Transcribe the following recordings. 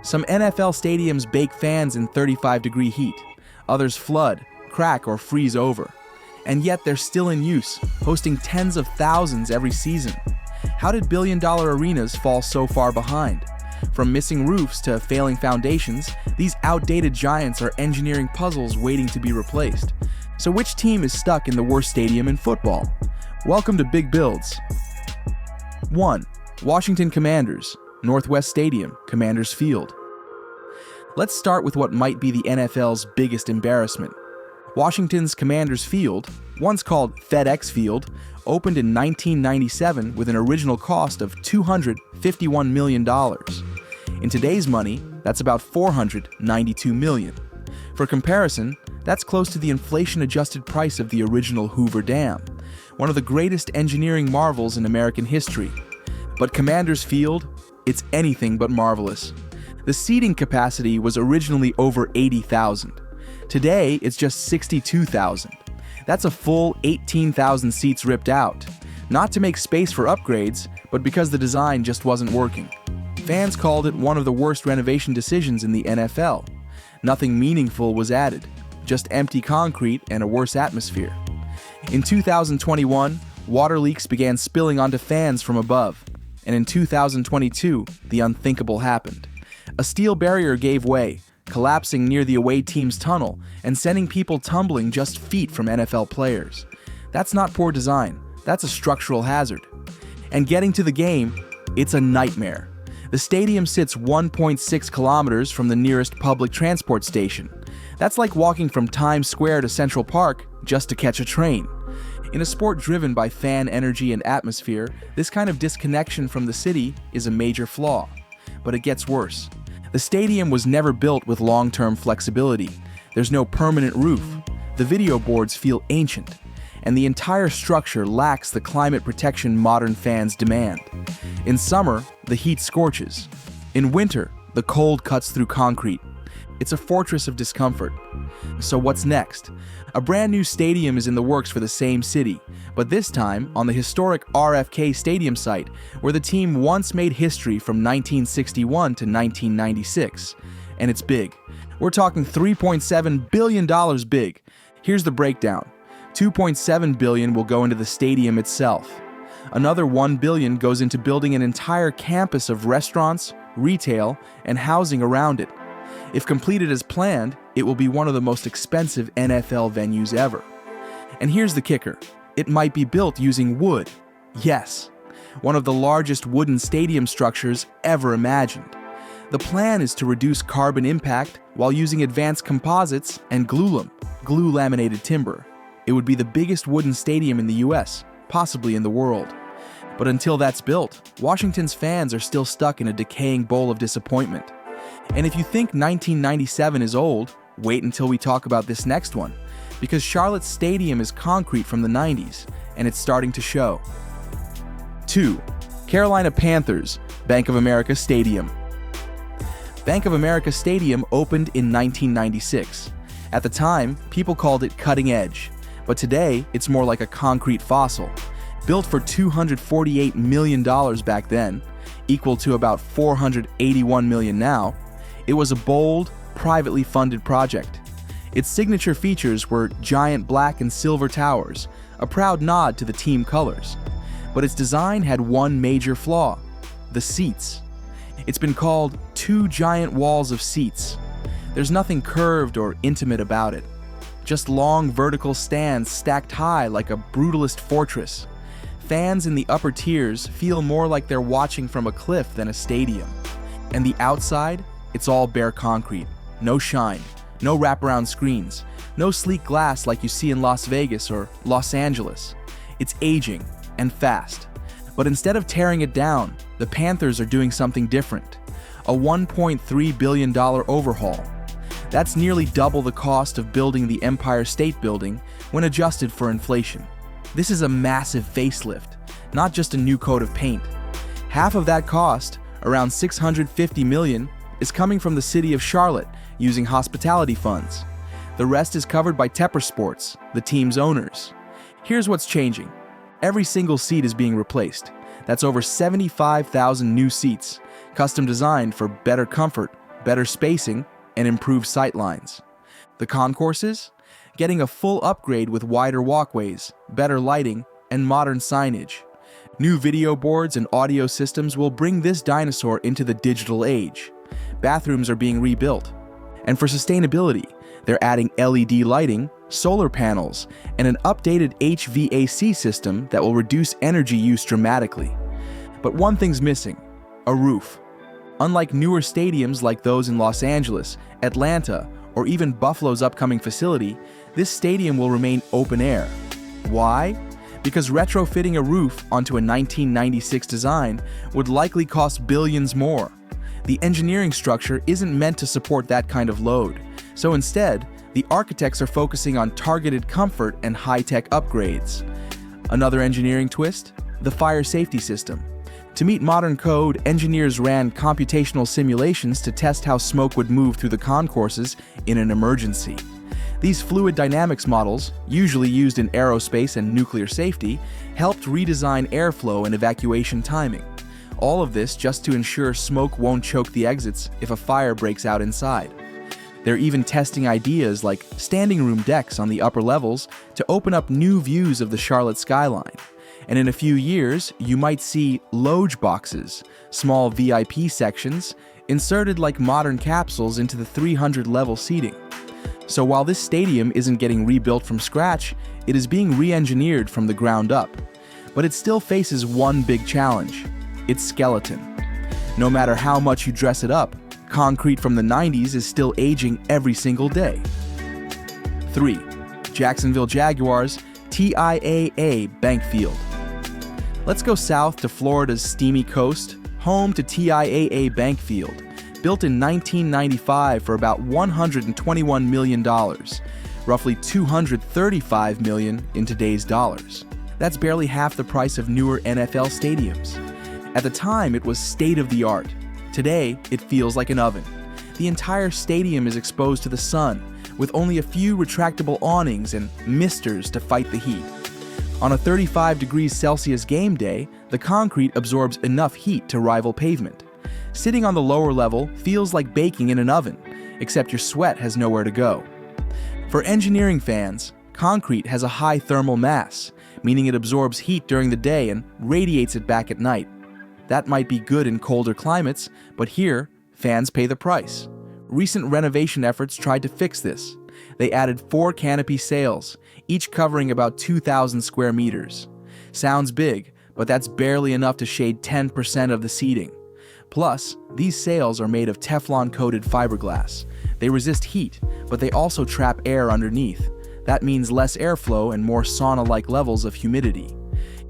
Some NFL stadiums bake fans in 35-degree heat. Others flood, crack, or freeze over. And yet they're still in use, hosting tens of thousands every season. How did billion-dollar arenas fall so far behind? From missing roofs to failing foundations, these outdated giants are engineering puzzles waiting to be replaced. So which team is stuck in the worst stadium in football? Welcome to Big Builds. 1. Washington Commanders, Northwest Stadium, Commanders Field. Let's start with what might be the NFL's biggest embarrassment. Washington's Commanders Field, once called FedEx Field, opened in 1997 with an original cost of $251 million. In today's money, that's about $492 million. For comparison, that's close to the inflation-adjusted price of the original Hoover Dam, one of the greatest engineering marvels in American history. But Commanders Field, it's anything but marvelous. The seating capacity was originally over 80,000. Today, it's just 62,000. That's a full 18,000 seats ripped out. Not to make space for upgrades, but because the design just wasn't working. Fans called it one of the worst renovation decisions in the NFL. Nothing meaningful was added, just empty concrete and a worse atmosphere. In 2021, water leaks began spilling onto fans from above. And in 2022, the unthinkable happened. A steel barrier gave way, collapsing near the away team's tunnel and sending people tumbling just feet from NFL players. That's not poor design, that's a structural hazard. And getting to the game, it's a nightmare. The stadium sits 1.6 kilometers from the nearest public transport station. That's like walking from Times Square to Central Park just to catch a train. In a sport driven by fan energy and atmosphere, this kind of disconnection from the city is a major flaw. But it gets worse. The stadium was never built with long-term flexibility. There's no permanent roof. The video boards feel ancient. And the entire structure lacks the climate protection modern fans demand. In summer, the heat scorches. In winter, the cold cuts through concrete. It's a fortress of discomfort. So what's next? A brand new stadium is in the works for the same city, but this time on the historic RFK Stadium site, where the team once made history from 1961 to 1996. And it's big. We're talking $3.7 billion big. Here's the breakdown. $2.7 billion will go into the stadium itself. Another $1 billion goes into building an entire campus of restaurants, retail, and housing around it. If completed as planned, it will be one of the most expensive NFL venues ever. And here's the kicker. It might be built using wood. Yes, one of the largest wooden stadium structures ever imagined. The plan is to reduce carbon impact while using advanced composites and glue-laminated timber. It would be the biggest wooden stadium in the US, possibly in the world. But until that's built, Washington's fans are still stuck in a decaying bowl of disappointment. And if you think 1997 is old, wait until we talk about this next one, because Charlotte's stadium is concrete from the 90s, and it's starting to show. 2. Carolina Panthers, Bank of America Stadium. Bank of America Stadium opened in 1996. At the time, people called it cutting edge, but today it's more like a concrete fossil. Built for $248 million back then, equal to about $481 million now, it was a bold, privately funded project. Its signature features were giant black and silver towers, a proud nod to the team colors. But its design had one major flaw: the seats. It's been called two giant walls of seats. There's nothing curved or intimate about it. Just long vertical stands stacked high like a brutalist fortress. Fans in the upper tiers feel more like they're watching from a cliff than a stadium. And the outside, it's all bare concrete. No shine, no wraparound screens, no sleek glass like you see in Las Vegas or Los Angeles. It's aging and fast. But instead of tearing it down, the Panthers are doing something different. A $1.3 billion overhaul. That's nearly double the cost of building the Empire State Building when adjusted for inflation. This is a massive facelift, not just a new coat of paint. Half of that cost, around $650 million, is coming from the city of Charlotte using hospitality funds. The rest is covered by Tepper Sports, the team's owners. Here's what's changing. Every single seat is being replaced. That's over 75,000 new seats, custom designed for better comfort, better spacing, and improved sightlines. The concourses? Getting a full upgrade with wider walkways, better lighting, and modern signage. New video boards and audio systems will bring this dinosaur into the digital age. Bathrooms are being rebuilt. And for sustainability, they're adding LED lighting, solar panels, and an updated HVAC system that will reduce energy use dramatically. But one thing's missing: a roof. Unlike newer stadiums like those in Los Angeles, Atlanta, or even Buffalo's upcoming facility, this stadium will remain open air. Why? Because retrofitting a roof onto a 1996 design would likely cost billions more. The engineering structure isn't meant to support that kind of load, so instead, the architects are focusing on targeted comfort and high-tech upgrades. Another engineering twist? The fire safety system. To meet modern code, engineers ran computational simulations to test how smoke would move through the concourses in an emergency. These fluid dynamics models, usually used in aerospace and nuclear safety, helped redesign airflow and evacuation timing. All of this just to ensure smoke won't choke the exits if a fire breaks out inside. They're even testing ideas like standing room decks on the upper levels to open up new views of the Charlotte skyline. And in a few years, you might see loge boxes, small VIP sections, inserted like modern capsules into the 300-level seating. So while this stadium isn't getting rebuilt from scratch, it is being re-engineered from the ground up. But it still faces one big challenge: its skeleton. No matter how much you dress it up, concrete from the 90s is still aging every single day. 3. Jacksonville Jaguars TIAA Bank Field. Let's go south to Florida's steamy coast, home to TIAA Bank Field, built in 1995 for about $121 million, roughly $235 million in today's dollars. That's barely half the price of newer NFL stadiums. At the time, it was state-of-the-art. Today, it feels like an oven. The entire stadium is exposed to the sun, with only a few retractable awnings and misters to fight the heat. On a 35 degrees Celsius game day, the concrete absorbs enough heat to rival pavement. Sitting on the lower level feels like baking in an oven, except your sweat has nowhere to go. For engineering fans, concrete has a high thermal mass, meaning it absorbs heat during the day and radiates it back at night. That might be good in colder climates, but here, fans pay the price. Recent renovation efforts tried to fix this. They added 4 canopy sails, each covering about 2,000 square meters. Sounds big, but that's barely enough to shade 10% of the seating. Plus, these sails are made of Teflon-coated fiberglass. They resist heat, but they also trap air underneath. That means less airflow and more sauna-like levels of humidity.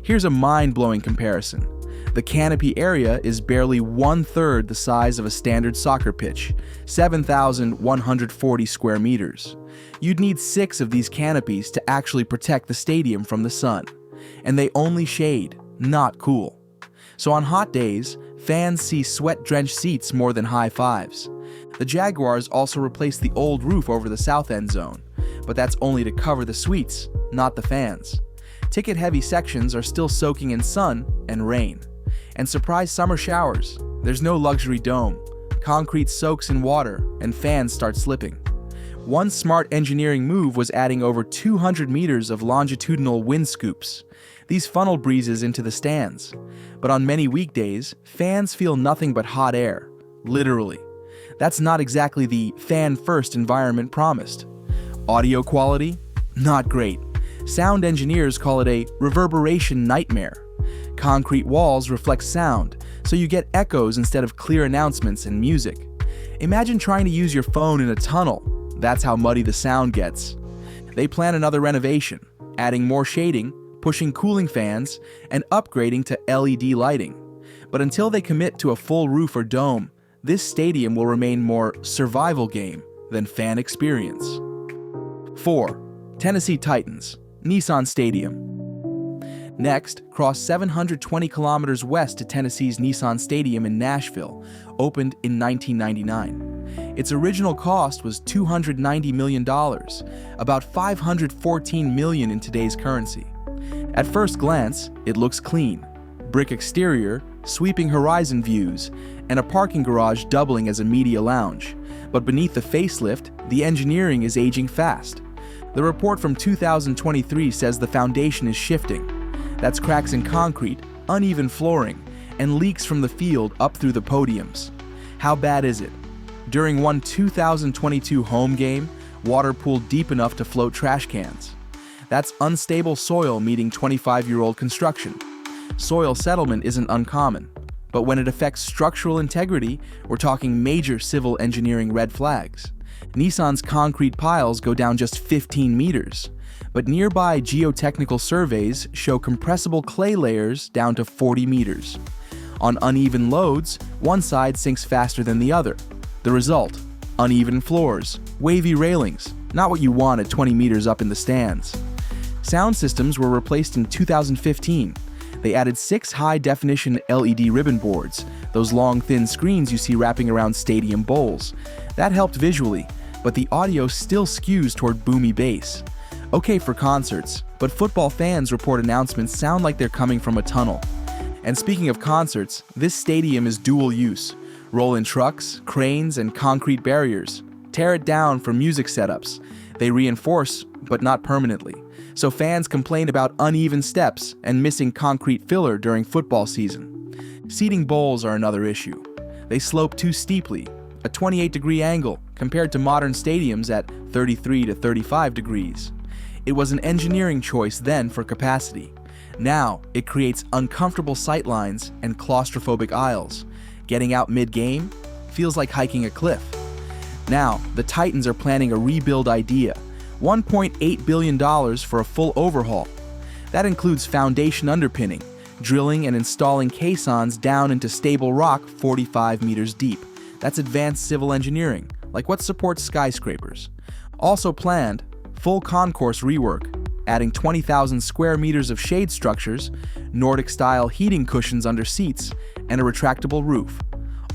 Here's a mind-blowing comparison. The canopy area is barely 1/3 the size of a standard soccer pitch, 7,140 square meters. You'd need 6 of these canopies to actually protect the stadium from the sun. And they only shade, not cool. So on hot days, fans see sweat-drenched seats more than high fives. The Jaguars also replaced the old roof over the south end zone, but that's only to cover the suites, not the fans. Ticket-heavy sections are still soaking in sun and rain. And surprise summer showers. There's no luxury dome. Concrete soaks in water, and fans start slipping. One smart engineering move was adding over 200 meters of longitudinal wind scoops. These funnel breezes into the stands. But on many weekdays, fans feel nothing but hot air. Literally. That's not exactly the fan-first environment promised. Audio quality? Not great. Sound engineers call it a reverberation nightmare. Concrete walls reflect sound, so you get echoes instead of clear announcements and music. Imagine trying to use your phone in a tunnel. That's how muddy the sound gets. They plan another renovation, adding more shading, pushing cooling fans, and upgrading to LED lighting. But until they commit to a full roof or dome, this stadium will remain more survival game than fan experience. 4. Tennessee Titans, Nissan Stadium. Next, cross 720 kilometers west to Tennessee's Nissan Stadium in Nashville, opened in 1999. Its original cost was $290 million, about $514 million in today's currency. At first glance, it looks clean. Brick exterior, sweeping horizon views, and a parking garage doubling as a media lounge. But beneath the facelift, the engineering is aging fast. The report from 2023 says the foundation is shifting. That's cracks in concrete, uneven flooring, and leaks from the field up through the podiums. How bad is it? During one 2022 home game, water pooled deep enough to float trash cans. That's unstable soil meeting 25-year-old construction. Soil settlement isn't uncommon, but when it affects structural integrity, we're talking major civil engineering red flags. Nissan's concrete piles go down just 15 meters, but nearby geotechnical surveys show compressible clay layers down to 40 meters. On uneven loads, one side sinks faster than the other. The result? Uneven floors, wavy railings, not what you want at 20 meters up in the stands. Sound systems were replaced in 2015. They added 6 high-definition LED ribbon boards, those long, thin screens you see wrapping around stadium bowls. That helped visually, but the audio still skews toward boomy bass. Okay for concerts, but football fans report announcements sound like they're coming from a tunnel. And speaking of concerts, this stadium is dual use. Roll-in trucks, cranes, and concrete barriers. Tear it down for music setups. They reinforce, but not permanently. So fans complain about uneven steps and missing concrete filler during football season. Seating bowls are another issue. They slope too steeply, a 28-degree angle compared to modern stadiums at 33 to 35 degrees. It was an engineering choice then for capacity. Now, it creates uncomfortable sightlines and claustrophobic aisles. Getting out mid-game feels like hiking a cliff. Now, the Titans are planning a rebuild idea. $1.8 billion for a full overhaul. That includes foundation underpinning, drilling and installing caissons down into stable rock 45 meters deep. That's advanced civil engineering, like what supports skyscrapers. Also planned, full concourse rework, adding 20,000 square meters of shade structures, Nordic-style heating cushions under seats, and a retractable roof,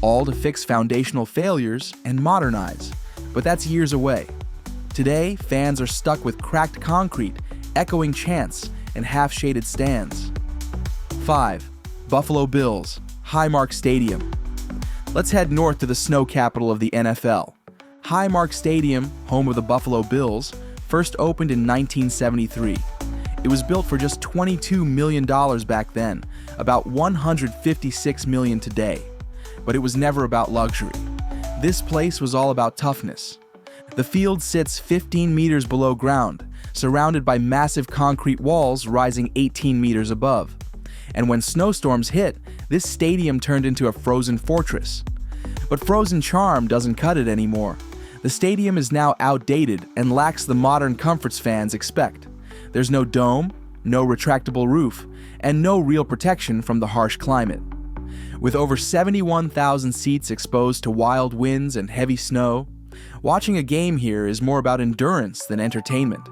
all to fix foundational failures and modernize. But that's years away. Today, fans are stuck with cracked concrete, echoing chants, and half-shaded stands. 5. Buffalo Bills, Highmark Stadium. Let's head north to the snow capital of the NFL. Highmark Stadium, home of the Buffalo Bills, first opened in 1973. It was built for just $22 million back then, about $156 million today. But it was never about luxury. This place was all about toughness. The field sits 15 meters below ground, surrounded by massive concrete walls rising 18 meters above. And when snowstorms hit, this stadium turned into a frozen fortress. But frozen charm doesn't cut it anymore. The stadium is now outdated and lacks the modern comforts fans expect. There's no dome, no retractable roof, and no real protection from the harsh climate. With over 71,000 seats exposed to wild winds and heavy snow, watching a game here is more about endurance than entertainment.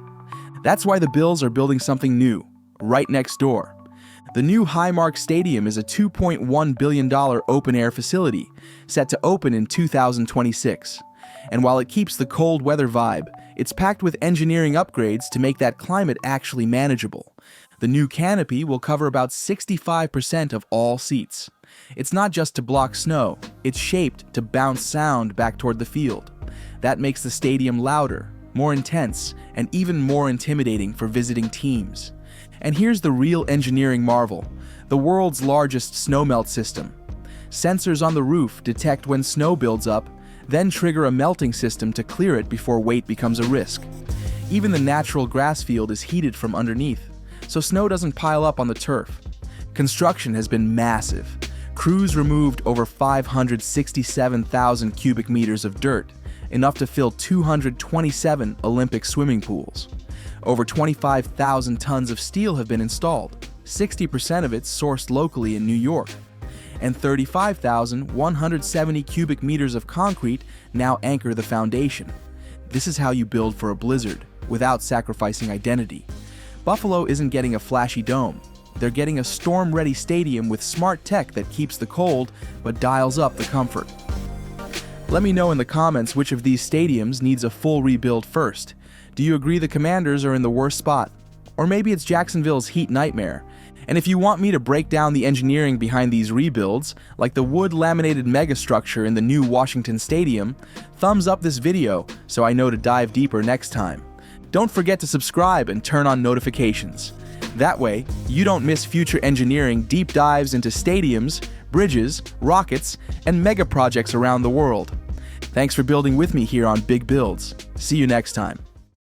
That's why the Bills are building something new, right next door. The new Highmark Stadium is a $2.1 billion open-air facility, set to open in 2026. And while it keeps the cold weather vibe, it's packed with engineering upgrades to make that climate actually manageable. The new canopy will cover about 65% of all seats. It's not just to block snow, it's shaped to bounce sound back toward the field. That makes the stadium louder, more intense, and even more intimidating for visiting teams. And here's the real engineering marvel, the world's largest snowmelt system. Sensors on the roof detect when snow builds up, then trigger a melting system to clear it before weight becomes a risk. Even the natural grass field is heated from underneath, so snow doesn't pile up on the turf. Construction has been massive. Crews removed over 567,000 cubic meters of dirt, enough to fill 227 Olympic swimming pools. Over 25,000 tons of steel have been installed, 60% of it sourced locally in New York. And 35,170 cubic meters of concrete now anchor the foundation. This is how you build for a blizzard, without sacrificing identity. Buffalo isn't getting a flashy dome. They're getting a storm-ready stadium with smart tech that keeps the cold, but dials up the comfort. Let me know in the comments which of these stadiums needs a full rebuild first. Do you agree the Commanders are in the worst spot? Or maybe it's Jacksonville's heat nightmare? And if you want me to break down the engineering behind these rebuilds, like the wood-laminated megastructure in the new Washington Stadium, thumbs up this video so I know to dive deeper next time. Don't forget to subscribe and turn on notifications. That way, you don't miss future engineering deep dives into stadiums, bridges, rockets, and mega projects around the world. Thanks for building with me here on Big Builds. See you next time.